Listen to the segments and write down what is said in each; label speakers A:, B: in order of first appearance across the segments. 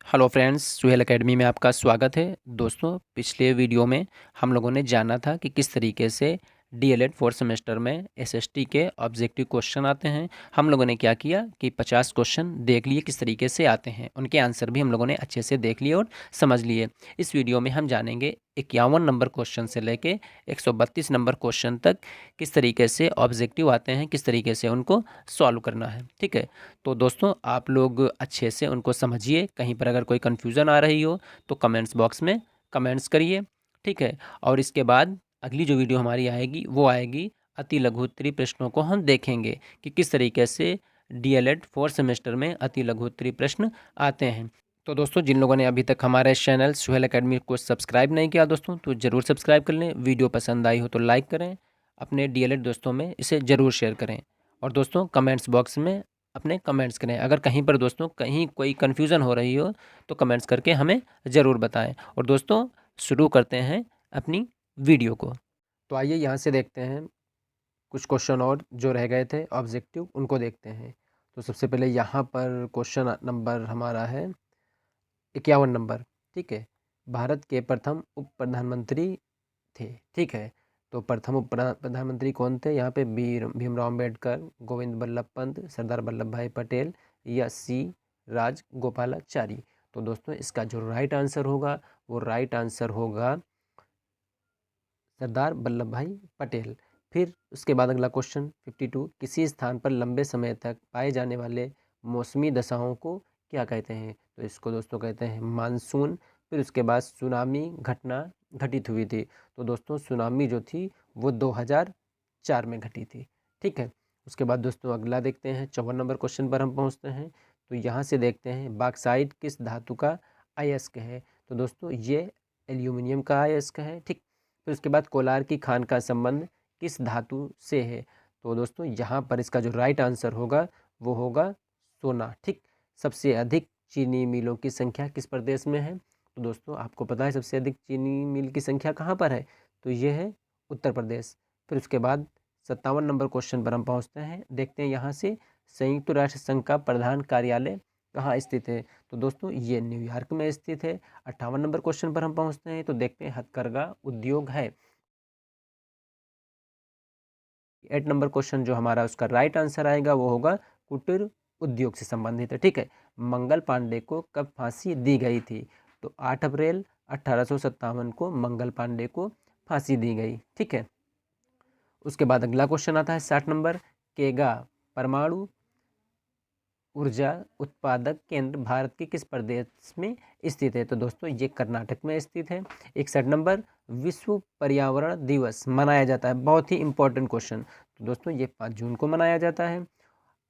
A: Hello friends, Suhail academy में आपका स्वागत है। दोस्तों, पिछले वीडियो में हम लोगों ने जाना था कि किस तरीके से डीएलएड फोर्थ सेमेस्टर में एसएसटी के ऑब्जेक्टिव क्वेश्चन आते हैं। हम लोगों ने क्या किया कि 50 क्वेश्चन देख लिए किस तरीके से आते हैं, उनके आंसर भी हम लोगों ने अच्छे से देख लिए और समझ लिए। इस वीडियो में हम जानेंगे 51 नंबर क्वेश्चन से लेके 132 नंबर क्वेश्चन तक किस तरीके से ऑब्जेक्टिव आते हैं, किस तरीके से उनको सॉल्व करना है। ठीक है, तो दोस्तों आप लोग अच्छे से उनको समझिए। कहीं पर अगर कोई कन्फ्यूज़न आ रही हो तो कमेंट्स बॉक्स में कमेंट्स करिए। ठीक है, और इसके बाद अगली जो वीडियो हमारी आएगी वो आएगी अति लघु उत्तरीय प्रश्नों को हम देखेंगे कि किस तरीके से डीएलएड फोर्थ सेमेस्टर में अति लघु उत्तरीय प्रश्न आते हैं। तो दोस्तों, जिन लोगों ने अभी तक हमारे चैनल सुहेल एकेडमी को सब्सक्राइब नहीं किया दोस्तों, तो ज़रूर सब्सक्राइब कर लें। वीडियो पसंद आई हो तो लाइक करें, अपने डीएलएड दोस्तों में इसे ज़रूर शेयर करें। और दोस्तों, कमेंट्स बॉक्स में अपने कमेंट्स करें। अगर कहीं पर दोस्तों कहीं कोई कन्फ्यूज़न हो रही हो तो कमेंट्स करके हमें ज़रूर बताएं। और दोस्तों, शुरू करते हैं अपनी वीडियो को। तो आइए यहाँ से देखते हैं कुछ क्वेश्चन और जो रह गए थे ऑब्जेक्टिव, उनको देखते हैं। तो सबसे पहले यहाँ पर क्वेश्चन नंबर हमारा है 51 नंबर। ठीक है, भारत के प्रथम उप प्रधानमंत्री थे। ठीक है, तो प्रथम उप प्रधानमंत्री कौन थे? यहाँ पे भीमराव अम्बेडकर, गोविंद बल्लभ पंत, सरदार वल्लभ भाई पटेल या सी राजगोपालाचारी। तो दोस्तों, इसका जो राइट आंसर होगा वो राइट आंसर होगा सरदार वल्लभ भाई पटेल। फिर उसके बाद अगला क्वेश्चन 52, किसी स्थान पर लंबे समय तक पाए जाने वाले मौसमी दशाओं को क्या कहते हैं? तो इसको दोस्तों कहते हैं मानसून। फिर उसके बाद सुनामी घटना घटित हुई थी। तो दोस्तों, सुनामी जो थी वो 2004 में घटी थी। ठीक है, उसके बाद दोस्तों अगला देखते हैं 54 नंबर क्वेश्चन पर हम पहुंचते हैं। तो यहाँ से देखते हैं बॉक्साइट किस धातु का अयस्क है? तो दोस्तों ये एल्यूमिनियम का अयस्क है। ठीक, फिर उसके बाद कोलार की खान का संबंध किस धातु से है? तो दोस्तों यहाँ पर इसका जो राइट आंसर होगा वो होगा सोना। ठीक, सबसे अधिक चीनी मिलों की संख्या किस प्रदेश में है? तो दोस्तों आपको पता है सबसे अधिक चीनी मिल की संख्या कहाँ पर है? तो ये है उत्तर प्रदेश। फिर उसके बाद 57 नंबर क्वेश्चन पर हम पहुँचते हैं। देखते हैं यहाँ से संयुक्त राष्ट्र संघ का प्रधान कार्यालय कहाँ स्थित है? तो दोस्तों ये न्यूयॉर्क में स्थित है। 58 नंबर क्वेश्चन पर हम पहुँचते हैं। तो देखते हैं हथकरघा उद्योग है। 8 नंबर क्वेश्चन जो हमारा उसका राइट आंसर आएगा वो होगा कुटीर उद्योग से संबंधित है। ठीक है, मंगल पांडे को कब फांसी दी गई थी? तो 8 अप्रैल 1857 को मंगल पांडे को फांसी दी गई। ठीक है, उसके बाद अगला क्वेश्चन आता है 60 नंबर, केगा परमाणु ऊर्जा उत्पादक केंद्र भारत के किस प्रदेश में स्थित है? तो दोस्तों ये कर्नाटक में स्थित है। 61 नंबर, विश्व पर्यावरण दिवस मनाया जाता है। बहुत ही इंपॉर्टेंट क्वेश्चन। तो दोस्तों ये 5 जून को मनाया जाता है।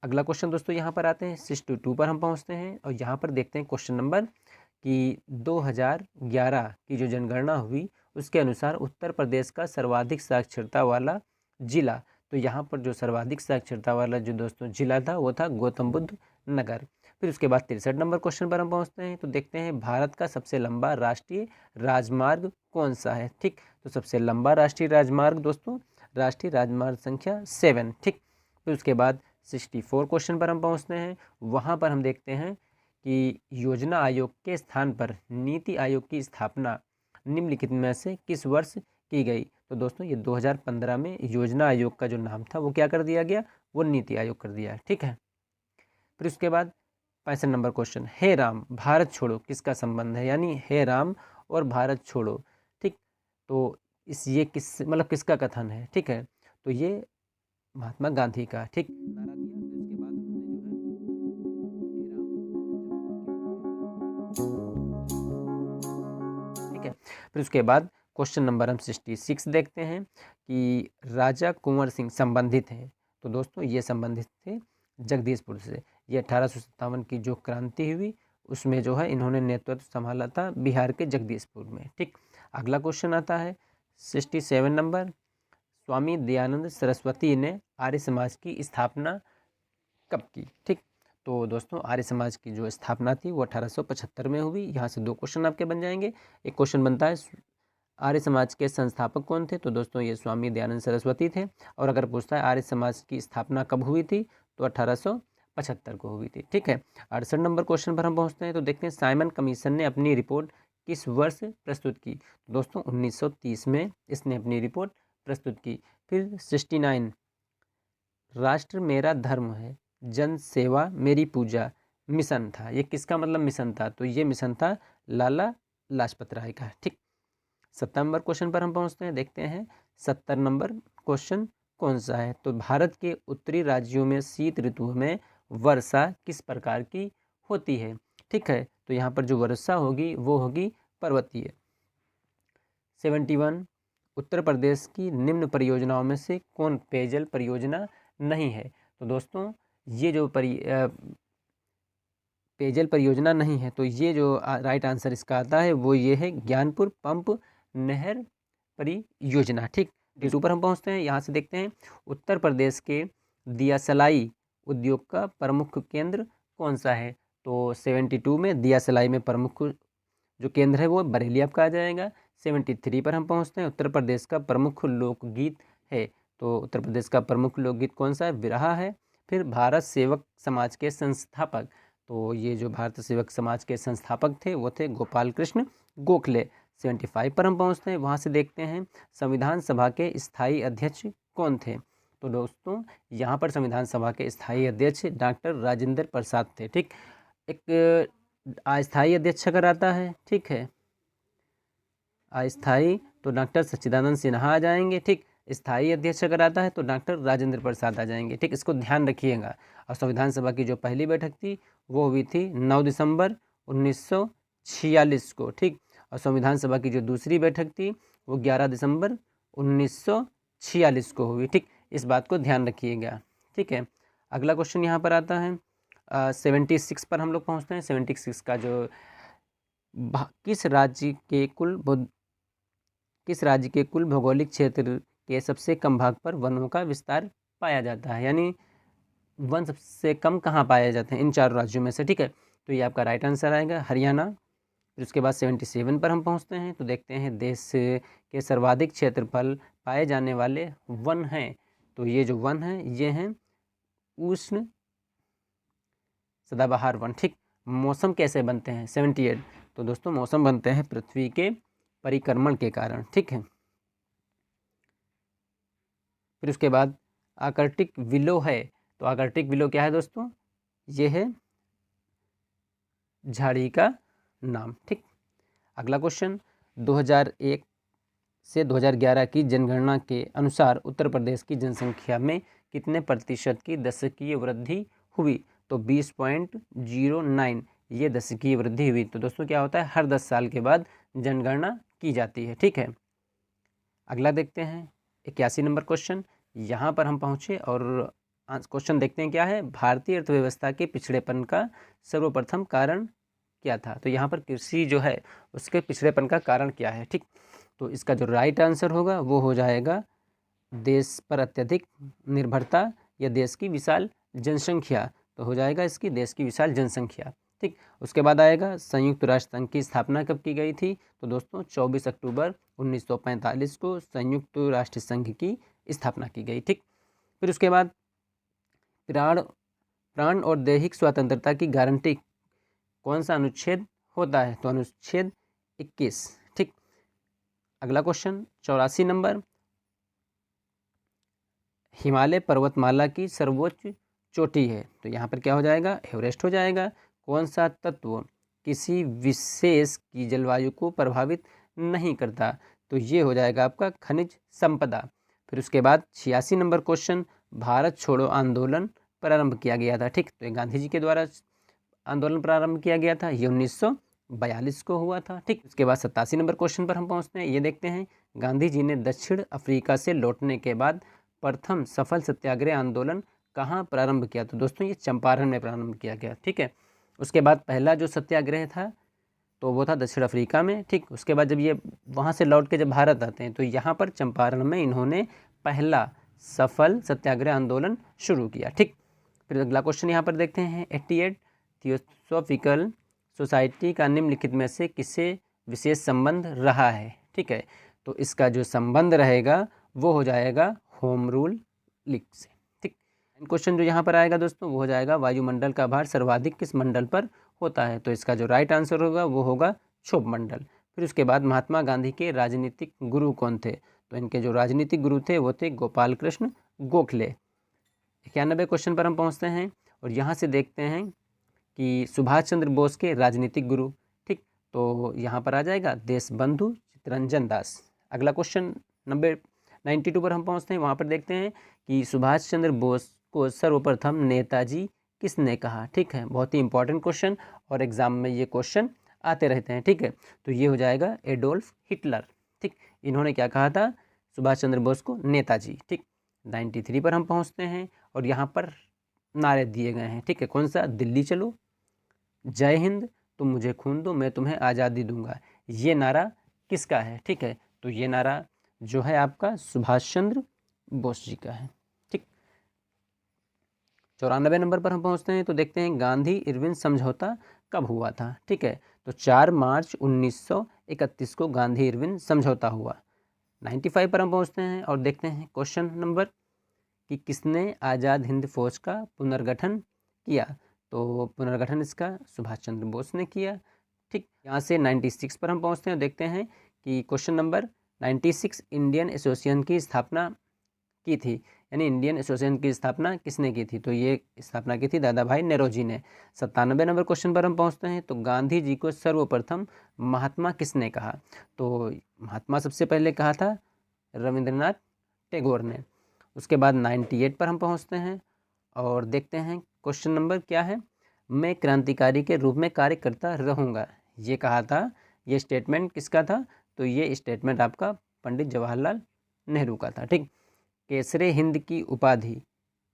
A: अगला क्वेश्चन दोस्तों यहाँ पर आते हैं 62 पर हम पहुँचते हैं और यहाँ पर देखते हैं क्वेश्चन नंबर कि 2011 की जो जनगणना हुई उसके अनुसार उत्तर प्रदेश का सर्वाधिक साक्षरता वाला जिला। तो यहाँ पर जो सर्वाधिक साक्षरता वाला जो दोस्तों जिला था वो था गौतम बुद्ध नगर। फिर उसके बाद 63 नंबर क्वेश्चन पर हम पहुँचते हैं। तो देखते हैं भारत का सबसे लंबा राष्ट्रीय राजमार्ग कौन सा है? ठीक, तो सबसे लंबा राष्ट्रीय राजमार्ग दोस्तों राष्ट्रीय राजमार्ग संख्या 7। ठीक, फिर उसके बाद 64 क्वेश्चन पर हम पहुँचते हैं। वहाँ पर हम देखते हैं कि योजना आयोग के स्थान पर नीति आयोग की स्थापना निम्नलिखित में से किस वर्ष की गई? तो दोस्तों ये 2015 में योजना आयोग का जो नाम था वो क्या कर दिया गया? वो नीति आयोग कर दिया। ठीक है, फिर उसके बाद 65 नंबर क्वेश्चन, हे राम भारत छोड़ो किसका संबंध है? यानी हे राम और भारत छोड़ो। ठीक, तो ये किस मतलब किसका कथन है? ठीक है, तो ये महात्मा गांधी का। ठीक, नारा दिया। फिर उसके बाद उन्होंने जो है ठीक है, फिर उसके बाद क्वेश्चन नंबर हम 66 देखते हैं कि राजा कुंवर सिंह संबंधित हैं। तो दोस्तों ये संबंधित थे जगदीशपुर से। ये 1857 की जो क्रांति हुई उसमें जो है इन्होंने नेतृत्व संभाला था बिहार के जगदीशपुर में। ठीक, अगला क्वेश्चन आता है 67 नंबर, स्वामी दयानंद सरस्वती ने आर्य समाज की स्थापना कब की? ठीक, तो दोस्तों आर्य समाज की जो स्थापना थी वो 1875 में हुई। यहाँ से 2 क्वेश्चन आपके बन जाएंगे। एक क्वेश्चन बनता है आर्य समाज के संस्थापक कौन थे? तो दोस्तों ये स्वामी दयानंद सरस्वती थे। और अगर पूछता है आर्य समाज की स्थापना कब हुई थी तो 1875 1975 को हुई थी। ठीक है, 68 नंबर क्वेश्चन पर हम पहुंचते हैं। तो देखते हैं साइमन कमीशन ने अपनी रिपोर्ट किस वर्ष प्रस्तुत की। तो दोस्तों 1930 में इसने अपनी रिपोर्ट प्रस्तुत की। फिर 69 राष्ट्र मेरा धर्म है, जन सेवा मेरी पूजा मिशन था। ये किसका मतलब मिशन था? तो ये मिशन था लाला लाजपत राय का। ठीक, 70 नंबर क्वेश्चन पर हम पहुंचते हैं। देखते हैं 70 नंबर क्वेश्चन कौन सा है। तो भारत के उत्तरी राज्यों में शीत ऋतु में वर्षा किस प्रकार की होती है। ठीक है, तो यहाँ पर जो वर्षा होगी वो होगी पर्वतीय। 71 उत्तर प्रदेश की निम्न परियोजनाओं में से कौन पेयजल परियोजना नहीं है। तो दोस्तों ये जो पेयजल परियोजना नहीं है, तो ये जो राइट आंसर इसका आता है वो ये है ज्ञानपुर पंप नहर परियोजना। ठीक, ऊपर हम पहुंचते हैं। यहाँ से देखते हैं उत्तर प्रदेश के दियासलाई उद्योग का प्रमुख केंद्र कौन सा है। तो 72 में दियासलाई में प्रमुख जो केंद्र है वो बरेली आपका आ जाएगा। 73 पर हम पहुंचते हैं। उत्तर प्रदेश का प्रमुख लोकगीत है। तो उत्तर प्रदेश का प्रमुख लोकगीत कौन सा है? बिरहा है। फिर भारत सेवक समाज के संस्थापक, तो ये जो भारत सेवक समाज के संस्थापक थे वो थे गोपाल कृष्ण गोखले। 75 पर हम पहुंचते हैं। वहाँ से देखते हैं संविधान सभा के स्थायी अध्यक्ष कौन थे। तो दोस्तों यहाँ पर संविधान सभा के स्थायी अध्यक्ष डॉक्टर राजेंद्र प्रसाद थे। ठीक, एक अस्थायी अध्यक्ष अगर आता है, ठीक है, अस्थायी तो डॉक्टर सच्चिदानंद सिन्हा आ जाएंगे। ठीक, स्थायी अध्यक्ष अगर आता है तो डॉक्टर राजेंद्र प्रसाद आ जाएंगे। ठीक, इसको ध्यान रखिएगा। और संविधान सभा की जो पहली बैठक थी वो हुई थी 9 दिसंबर 1946 को। ठीक, और संविधान सभा की जो दूसरी बैठक थी वो 11 दिसंबर 1946 को हुई। ठीक, इस बात को ध्यान रखिएगा। ठीक है, अगला क्वेश्चन यहाँ पर आता है 76 पर हम लोग पहुँचते हैं। 76 का जो किस राज्य के कुल भौगोलिक क्षेत्र के सबसे कम भाग पर वनों का विस्तार पाया जाता है, यानी वन सबसे कम कहाँ पाए जाते हैं इन चारों राज्यों में से। ठीक है, तो ये आपका राइट आंसर आएगा हरियाणा। फिर उसके बाद 77 पर हम पहुँचते हैं। तो देखते हैं देश के सर्वाधिक क्षेत्रफल पाए जाने वाले वन हैं। तो ये जो वन हैं ये हैं उष्ण सदाबहार वन। ठीक, मौसम कैसे बनते हैं? 78 तो दोस्तों मौसम बनते हैं पृथ्वी के परिक्रमण के कारण। ठीक है, फिर उसके बाद आर्कटिक विलो है। तो आर्कटिक विलो क्या है दोस्तों? ये है झाड़ी का नाम। ठीक, अगला क्वेश्चन 2001 से 2011 की जनगणना के अनुसार उत्तर प्रदेश की जनसंख्या में कितने प्रतिशत की दशकीय वृद्धि हुई। तो 20.09 ये दशकीय वृद्धि हुई। तो दोस्तों क्या होता है, हर 10 साल के बाद जनगणना की जाती है। ठीक है, अगला देखते हैं 81 नंबर क्वेश्चन। यहाँ पर हम पहुँचे और क्वेश्चन देखते हैं क्या है, भारतीय अर्थव्यवस्था के पिछड़ेपन का सर्वप्रथम कारण क्या था। तो यहाँ पर कृषि जो है उसके पिछड़ेपन का कारण क्या है। ठीक, तो इसका जो राइट आंसर होगा वो हो जाएगा देश पर अत्यधिक निर्भरता या देश की विशाल जनसंख्या। तो हो जाएगा इसकी देश की विशाल जनसंख्या। ठीक, उसके बाद आएगा संयुक्त राष्ट्र संघ की स्थापना कब की गई थी। तो दोस्तों 24 अक्टूबर 1945 को संयुक्त राष्ट्र संघ की स्थापना की गई। ठीक, फिर उसके बाद प्राण और दैहिक स्वतंत्रता की गारंटी कौन सा अनुच्छेद होता है। तो अनुच्छेद 21। ठीक, अगला क्वेश्चन 84 नंबर, हिमालय पर्वतमाला की सर्वोच्च चोटी है। तो यहाँ पर क्या हो जाएगा, एवरेस्ट हो जाएगा। कौन सा तत्व किसी विशेष की जलवायु को प्रभावित नहीं करता। तो ये हो जाएगा आपका खनिज संपदा। फिर उसके बाद 86 नंबर क्वेश्चन, भारत छोड़ो आंदोलन प्रारंभ किया गया था। ठीक, तो ये गांधी जी के द्वारा आंदोलन प्रारंभ किया गया था, ये 1942 को हुआ था। ठीक, उसके बाद 87 नंबर क्वेश्चन पर हम पहुँचते हैं। ये देखते हैं गांधी जी ने दक्षिण अफ्रीका से लौटने के बाद प्रथम सफल सत्याग्रह आंदोलन कहाँ प्रारंभ किया। तो दोस्तों ये चंपारण में प्रारंभ किया गया। ठीक है, उसके बाद पहला जो सत्याग्रह था तो वो था दक्षिण अफ्रीका में। ठीक, उसके बाद जब ये वहाँ से लौट के जब भारत आते हैं तो यहाँ पर चंपारण में इन्होंने पहला सफल सत्याग्रह आंदोलन शुरू किया। ठीक, फिर अगला क्वेश्चन यहाँ पर देखते हैं 88 थियोसॉफिकल सोसाइटी का निम्नलिखित में से किससे विशेष संबंध रहा है। ठीक है, तो इसका जो संबंध रहेगा वो हो जाएगा होम रूल लीग से। ठीक, क्वेश्चन जो यहाँ पर आएगा दोस्तों वो हो जाएगा वायुमंडल का भार सर्वाधिक किस मंडल पर होता है। तो इसका जो राइट आंसर होगा वो होगा क्षोभ मंडल। फिर उसके बाद महात्मा गांधी के राजनीतिक गुरु कौन थे। तो इनके जो राजनीतिक गुरु थे वो थे गोपाल कृष्ण गोखले। 91 क्वेश्चन पर हम पहुँचते हैं और यहाँ से देखते हैं कि सुभाष चंद्र बोस के राजनीतिक गुरु। ठीक, तो यहाँ पर आ जाएगा देशबंधु चित्तरंजन दास। अगला क्वेश्चन नंबर 92 पर हम पहुँचते हैं। वहाँ पर देखते हैं कि सुभाष चंद्र बोस को सर्वप्रथम नेताजी किसने कहा। ठीक है, बहुत ही इंपॉर्टेंट क्वेश्चन और एग्जाम में ये क्वेश्चन आते रहते हैं। ठीक है, तो ये हो जाएगा एडोल्फ हिटलर। ठीक, इन्होंने क्या कहा था सुभाष चंद्र बोस को, नेताजी। ठीक, 93 पर हम पहुंचते हैं और यहाँ पर नारे दिए गए हैं। ठीक है, कौन सा, दिल्ली चलो, जय हिंद, तुम मुझे खून दो मैं तुम्हें आज़ादी दूंगा। ये नारा किसका है। ठीक है, तो ये नारा जो है आपका सुभाष चंद्र बोस जी का है। 94 नंबर पर हम पहुंचते हैं तो देखते हैं गांधी इरविन समझौता कब हुआ था। ठीक है, तो 4 मार्च 1931 को गांधी इरविन समझौता हुआ। 95 पर हम पहुंचते हैं और देखते हैं क्वेश्चन नंबर कि किसने आज़ाद हिंद फौज का पुनर्गठन किया। तो पुनर्गठन इसका सुभाष चंद्र बोस ने किया। ठीक, यहाँ से 96 पर हम पहुँचते हैं और देखते हैं कि क्वेश्चन नंबर 96 इंडियन एसोसिएशन की स्थापना की थी, यानी इंडियन एसोसिएशन की स्थापना किसने की थी। तो ये स्थापना की थी दादा भाई नेहरू ने। 97 नंबर क्वेश्चन पर हम पहुंचते हैं तो गांधी जी को सर्वप्रथम महात्मा किसने कहा। तो महात्मा सबसे पहले कहा था रविंद्रनाथ टैगोर ने। उसके बाद 98 पर हम पहुंचते हैं और देखते हैं क्वेश्चन नंबर क्या है, मैं क्रांतिकारी के रूप में कार्य करता रहूँगा। ये कहा था, ये स्टेटमेंट किसका था। तो ये स्टेटमेंट आपका पंडित जवाहरलाल नेहरू का था। ठीक, केसरे हिंद की उपाधि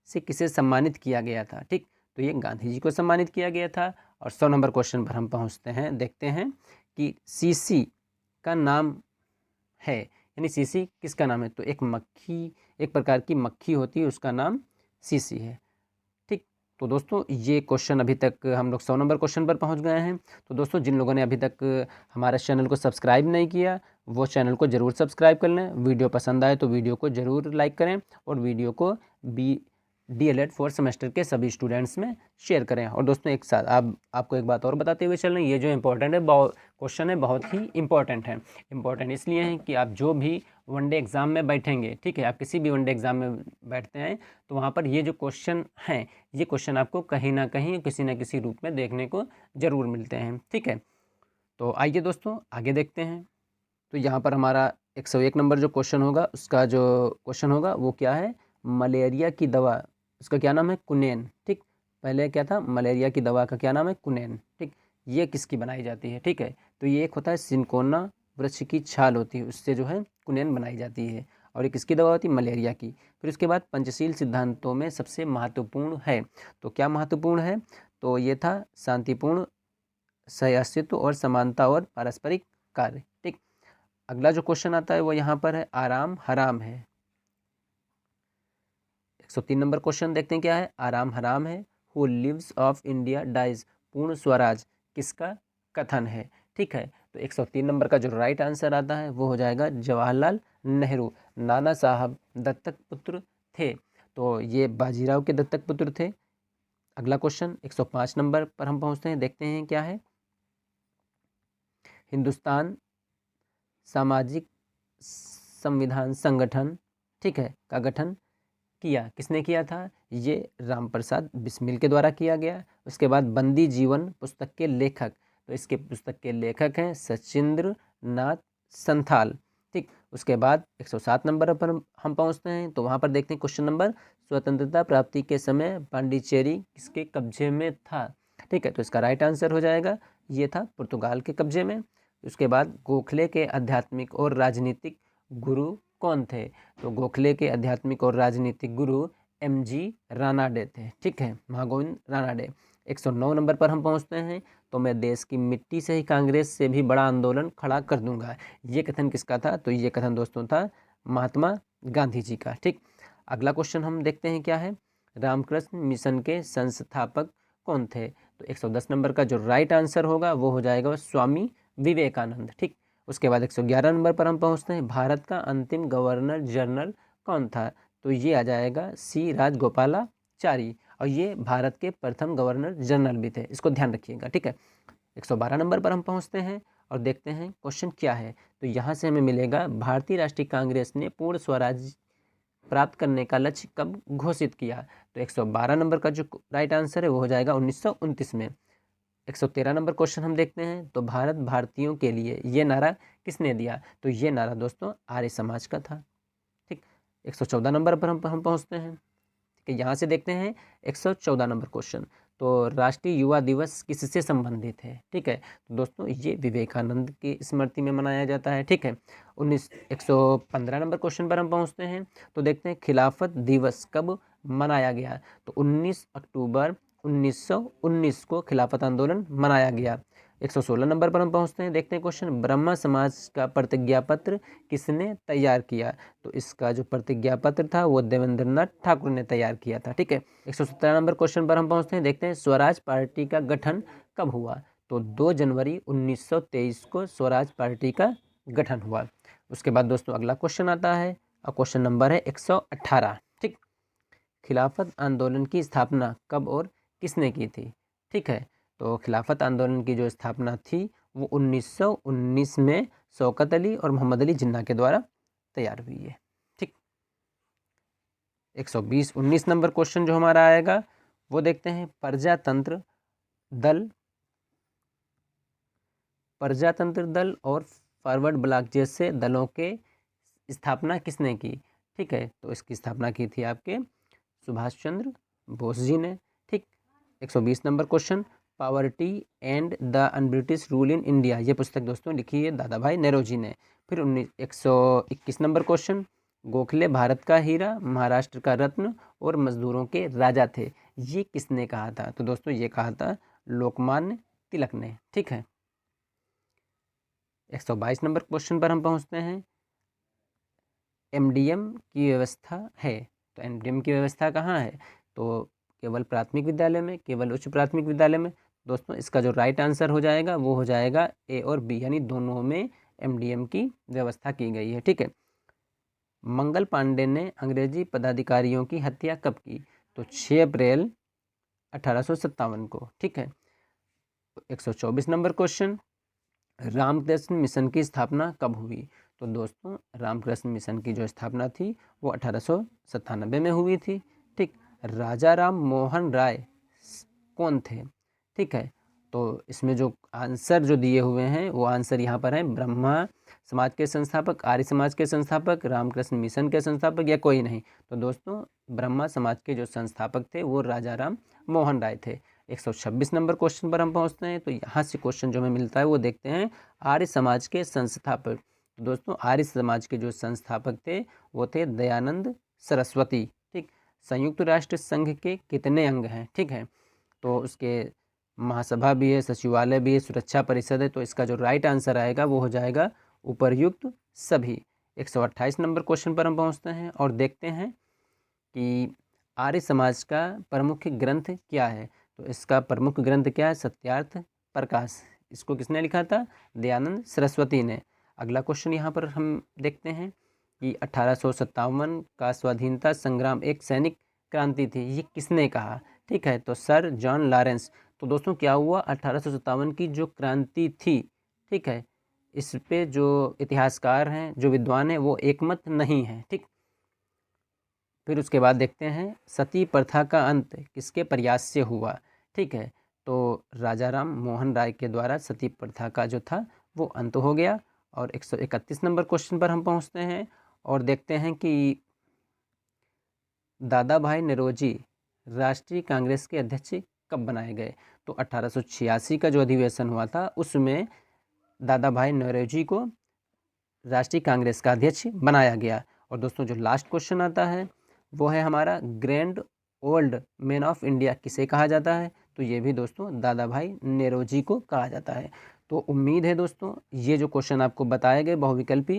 A: से किसे सम्मानित किया गया था। ठीक, तो ये गांधी जी को सम्मानित किया गया था। और 100 नंबर क्वेश्चन पर हम पहुंचते हैं, देखते हैं कि सीसी का नाम है, यानी सीसी किसका नाम है। तो एक मक्खी, एक प्रकार की मक्खी होती है, उसका नाम सीसी है। ठीक, तो दोस्तों ये क्वेश्चन अभी तक हम लोग 100 नंबर क्वेश्चन पर पहुंच गए हैं। तो दोस्तों जिन लोगों ने अभी तक हमारे चैनल को सब्सक्राइब नहीं किया वो चैनल को ज़रूर सब्सक्राइब कर लें। वीडियो पसंद आए तो वीडियो को ज़रूर लाइक करें और वीडियो को DLED 4th सेमेस्टर के सभी स्टूडेंट्स में शेयर करें। और दोस्तों एक साथ आपको एक बात और बताते हुए चल रहे हैं, ये जो इम्पोर्टेंट है क्वेश्चन है बहुत ही इम्पोर्टेंट है। इम्पोर्टेंट इसलिए है कि आप जो भी वनडे एग्ज़ाम में बैठेंगे, ठीक है, आप किसी भी वनडे एग्ज़ाम में बैठते हैं तो वहाँ पर ये जो क्वेश्चन हैं, ये क्वेश्चन आपको कहीं ना कहीं किसी न किसी रूप में देखने को ज़रूर मिलते हैं। ठीक है, तो आइए दोस्तों आगे देखते हैं। तो यहाँ पर हमारा 101 नंबर जो क्वेश्चन होगा, उसका जो क्वेश्चन होगा वो क्या है, मलेरिया की दवा, उसका क्या नाम है, कुनेन। ठीक, पहले क्या था, मलेरिया की दवा का क्या नाम है, कुनेन। ठीक, ये किसकी बनाई जाती है। ठीक है, तो ये एक होता है सिनकोना वृक्ष की छाल होती है, उससे जो है कुनेन बनाई जाती है और ये किसकी दवा होती है, मलेरिया की। फिर उसके बाद पंचशील सिद्धांतों में सबसे महत्वपूर्ण है, तो क्या महत्वपूर्ण है, तो ये था शांतिपूर्ण सहअस्तित्व और समानता और पारस्परिक कार्य। ठीक, अगला जो क्वेश्चन आता है वो यहाँ पर है, आराम हराम है। 103 नंबर क्वेश्चन देखते हैं क्या है, आराम हराम है, who lives off India dies, Purna Swaraj किसका कथन है। ठीक है, तो 103 नंबर का जो राइट आंसर आता है वो हो जाएगा जवाहरलाल नेहरू। नाना साहब दत्तक पुत्र थे, तो ये बाजीराव के दत्तक पुत्र थे। अगला क्वेश्चन 105 नंबर पर हम पहुँचते हैं, देखते हैं क्या है, हिंदुस्तान सामाजिक संविधान संगठन, ठीक है, का गठन किया किसने किया था, ये रामप्रसाद बिस्मिल के द्वारा किया गया। उसके बाद बंदी जीवन पुस्तक के लेखक, तो इसके पुस्तक के लेखक हैं सचिंद्र नाथ संथाल। ठीक, उसके बाद 107 नंबर पर हम पहुंचते हैं तो वहां पर देखते हैं क्वेश्चन नंबर, स्वतंत्रता प्राप्ति के समय पांडिचेरी किसके कब्जे में था। ठीक है, तो इसका राइट आंसर हो जाएगा, ये था पुर्तगाल के कब्जे में। उसके बाद गोखले के आध्यात्मिक और राजनीतिक गुरु कौन थे, तो गोखले के आध्यात्मिक और राजनीतिक गुरु MG रानाडे थे। ठीक है, महागोविंद रानाडे। 109 नंबर पर हम पहुंचते हैं तो मैं देश की मिट्टी से ही कांग्रेस से भी बड़ा आंदोलन खड़ा कर दूंगा, ये कथन किसका था, तो ये कथन दोस्तों था महात्मा गांधी जी का। ठीक, अगला क्वेश्चन हम देखते हैं क्या है, रामकृष्ण मिशन के संस्थापक कौन थे, तो 110 नंबर का जो राइट आंसर होगा वो हो जाएगा स्वामी विवेकानंद। ठीक, उसके बाद 111 नंबर पर हम पहुंचते हैं, भारत का अंतिम गवर्नर जनरल कौन था, तो ये आ जाएगा C राजगोपाला कर्मचारी, और ये भारत के प्रथम गवर्नर जनरल भी थे, इसको ध्यान रखिएगा, ठीक है। 112 नंबर पर हम पहुंचते हैं और देखते हैं क्वेश्चन क्या है। तो यहाँ से हमें मिलेगा, भारतीय राष्ट्रीय कांग्रेस ने पूर्ण स्वराज प्राप्त करने का लक्ष्य कब घोषित किया। तो 112 नंबर का जो राइट आंसर है वो हो जाएगा 1929 में। 113 नंबर क्वेश्चन हम देखते हैं, तो भारत भारतीयों के लिए ये नारा किसने दिया। तो ये नारा दोस्तों आर्य समाज का था, ठीक। 114 नंबर पर हम पहुंचते हैं, ठीक है। यहाँ से देखते हैं 114 नंबर क्वेश्चन, तो राष्ट्रीय युवा दिवस किससे संबंधित है, ठीक है। तो दोस्तों ये विवेकानंद की स्मृति में मनाया जाता है, ठीक है। 115 नंबर क्वेश्चन पर हम पहुंचते हैं, तो देखते हैं खिलाफत दिवस कब मनाया गया। तो 19 अक्टूबर 1919 को खिलाफत आंदोलन मनाया गया। 116 नंबर पर हम पहुंचते हैं, देखते हैं क्वेश्चन, ब्रह्मा समाज का प्रतिज्ञा पत्र किसने तैयार किया। तो इसका जो प्रतिज्ञा पत्र था वो देवेंद्रनाथ ठाकुर ने तैयार किया था, ठीक है। 117 नंबर क्वेश्चन पर हम पहुंचते हैं, देखते हैं स्वराज पार्टी का गठन कब हुआ। तो 2 जनवरी 1923 को स्वराज पार्टी का गठन हुआ। उसके बाद दोस्तों अगला क्वेश्चन आता है, और क्वेश्चन नंबर है 118, ठीक। खिलाफत आंदोलन की स्थापना कब और किसने की थी, ठीक है। तो खिलाफत आंदोलन की जो स्थापना थी वो 1919 में शौकत अली और मोहम्मद अली जिन्ना के द्वारा तैयार हुई है, ठीक। 119 नंबर क्वेश्चन जो हमारा आएगा वो देखते हैं, प्रजातंत्र दल और फॉरवर्ड ब्लॉक जैसे दलों के स्थापना किसने की, ठीक है। तो इसकी स्थापना की थी आपके सुभाष चंद्र बोस जी ने, ठीक। 120 number question, poverty and the un-British rule in India, ये पुस्तक दोस्तों लिखी है दादा भाई नेरोजी ने। फिर 121 नंबर क्वेश्चन, गोखले भारत का हीरा, महाराष्ट्र का रत्न और मजदूरों के राजा थे, ये किसने कहा था। तो दोस्तों ये कहा था लोकमान्य तिलक ने, ठीक है। 122 नंबर क्वेश्चन पर हम पहुंचते हैं, एमडीएम की व्यवस्था है। तो एमडीएम की व्यवस्था कहाँ है, तो केवल प्राथमिक विद्यालय में, केवल उच्च प्राथमिक विद्यालय में। दोस्तों इसका जो राइट आंसर हो जाएगा वो हो जाएगा ए और बी, यानी दोनों में एमडीएम की व्यवस्था की गई है, ठीक है। मंगल पांडे ने अंग्रेजी पदाधिकारियों की हत्या कब की। तो 6 अप्रैल 1857 को, ठीक है। 124 नंबर क्वेश्चन, रामकृष्ण मिशन की स्थापना कब हुई। तो दोस्तों रामकृष्ण मिशन की जो स्थापना थी वो 1897 में हुई थी, ठीक। राजा राम मोहन राय कौन थे, ठीक है। तो इसमें जो आंसर जो दिए हुए हैं वो आंसर यहाँ पर हैं, ब्रह्मा समाज के संस्थापक, आर्य समाज के संस्थापक, रामकृष्ण मिशन के संस्थापक, या कोई नहीं। तो दोस्तों ब्रह्मा समाज के जो संस्थापक थे वो राजा राम मोहन राय थे। 126 नंबर क्वेश्चन पर हम पहुँचते हैं, तो यहाँ से क्वेश्चन जो हमें मिलता है वो देखते हैं, आर्य समाज के संस्थापक। तो दोस्तों आर्य समाज के जो संस्थापक थे वो थे दयानंद सरस्वती, ठीक। संयुक्त राष्ट्र संघ के कितने अंग हैं, ठीक है। तो उसके महासभा भी है, सचिवालय भी है, सुरक्षा परिषद है। तो इसका जो राइट आंसर आएगा वो हो जाएगा उपर्युक्त सभी। 128 नंबर क्वेश्चन पर हम पहुंचते हैं और देखते हैं कि आर्य समाज का प्रमुख ग्रंथ क्या है। तो इसका प्रमुख ग्रंथ क्या है, सत्यार्थ प्रकाश। इसको किसने लिखा था, दयानंद सरस्वती ने। अगला क्वेश्चन यहाँ पर हम देखते हैं कि 1857 का स्वाधीनता संग्राम एक सैनिक क्रांति थी, ये किसने कहा, ठीक है। तो सर जॉन लॉरेंस। तो दोस्तों क्या हुआ, 1857 की जो क्रांति थी, ठीक है, इस पे जो इतिहासकार हैं, जो विद्वान हैं, वो एकमत नहीं हैं, ठीक। फिर उसके बाद देखते हैं सती प्रथा का अंत किसके प्रयास से हुआ, ठीक है। तो राजा राम मोहन राय के द्वारा सती प्रथा का जो था वो अंत हो गया। और 131 नंबर क्वेश्चन पर हम पहुंचते हैं और देखते हैं कि दादा भाई नौरोजी राष्ट्रीय कांग्रेस के अध्यक्ष कब बनाए गए। तो 1886 का जो अधिवेशन हुआ था उसमें दादा भाई नौरोजी को राष्ट्रीय कांग्रेस का अध्यक्ष बनाया गया। और दोस्तों जो लास्ट क्वेश्चन आता है वो है हमारा, grand old man of India किसे कहा जाता है। तो ये भी दोस्तों दादा भाई नौरोजी को कहा जाता है। तो उम्मीद है दोस्तों ये जो क्वेश्चन आपको बताए गए बहुविकल्पी,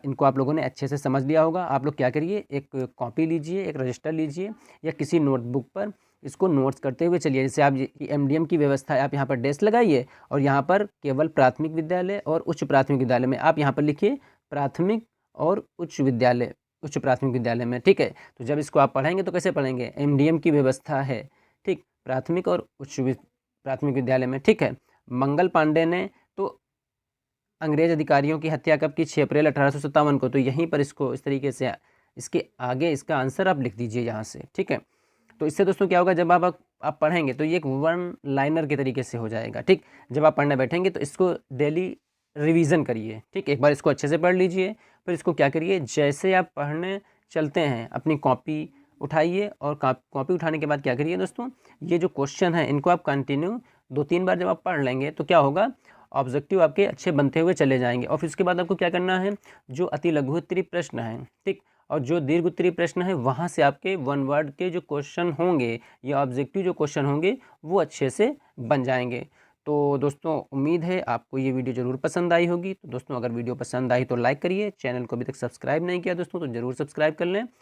A: इनको आप लोगों ने अच्छे से समझ लिया होगा। आप लोग क्या करिए, एक कॉपी लीजिए, एक रजिस्टर लीजिए या किसी नोटबुक पर इसको नोट्स करते हुए चलिए। जैसे आप एमडीएम की व्यवस्था है, आप यहाँ पर डेस्क लगाइए और यहाँ पर केवल प्राथमिक विद्यालय और उच्च प्राथमिक विद्यालय में आप यहाँ पर लिखिए प्राथमिक और उच्च विद्यालय उच्च प्राथमिक विद्यालय में, ठीक है। तो जब इसको आप पढ़ेंगे तो कैसे पढ़ेंगे, एमडीएम की व्यवस्था है, ठीक, प्राथमिक और उच्च प्राथमिक विद्यालय में, ठीक है। मंगल पांडे ने तो अंग्रेज अधिकारियों की हत्या कब की, 6 अप्रैल 1857 को। तो यहीं पर इसको इस तरीके से इसके आगे इसका आंसर आप लिख दीजिए यहाँ से, ठीक है। तो इससे दोस्तों क्या होगा, जब आप पढ़ेंगे तो ये एक वन लाइनर के तरीके से हो जाएगा, ठीक। जब आप पढ़ने बैठेंगे तो इसको डेली रिवीजन करिए, ठीक। एक बार इसको अच्छे से पढ़ लीजिए, फिर इसको क्या करिए, जैसे आप पढ़ने चलते हैं अपनी कॉपी उठाइए, और कॉपी उठाने के बाद क्या करिए दोस्तों, ये जो क्वेश्चन है इनको आप कंटिन्यू 2-3 बार जब आप पढ़ लेंगे तो क्या होगा, ऑब्जेक्टिव आपके अच्छे बनते हुए चले जाएंगे। और फिर उसके बाद आपको क्या करना है, जो अति लघु उत्तरीय प्रश्न है, ठीक, और जो दीर्घ उत्तरीय प्रश्न है वहाँ से आपके वन वर्ड के जो क्वेश्चन होंगे या ऑब्जेक्टिव जो क्वेश्चन होंगे वो अच्छे से बन जाएंगे। तो दोस्तों उम्मीद है आपको ये वीडियो ज़रूर पसंद आई होगी। तो दोस्तों अगर वीडियो पसंद आई तो लाइक करिए, चैनल को अभी तक सब्सक्राइब नहीं किया दोस्तों तो ज़रूर सब्सक्राइब कर लें,